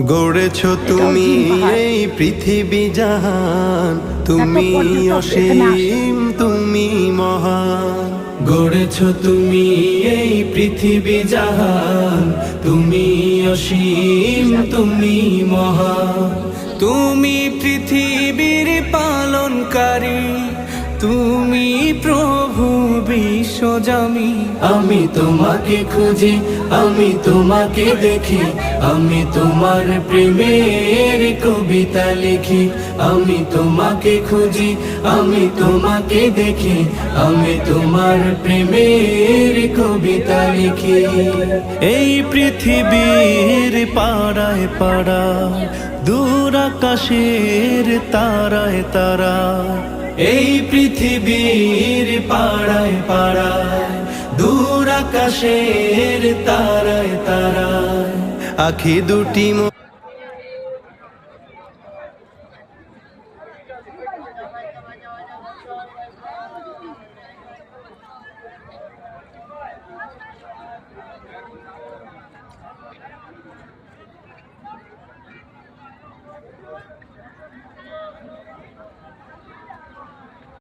গড়েছ তুমি এই পৃথিবী জাহান, তুমি অসীম তুমি মহান। গড়েছ তুমি এই পৃথিবী জাহান, তুমি অসীম তুমি মহান। তুমি পৃথিবীর পালনকারী, তুমি প্রভু বিশ্বজামি। আমি তোমাকে খুঁজি, আমি তোমাকে দেখি, আমি তোমার প্রেমের কবিতা লিখি। আমি তোমাকে খুঁজি, আমি তোমাকে দেখি, আমি তোমার প্রেমের কবিতা লিখি। এই পৃথিবীর পাড়ায় পাড়ায়, দূর আকাশের তারায় তারায়, এই পৃথিবীর পাড়ায় পাড়ায়, দূর আকাশের তারায় তারায়, আখি দুটি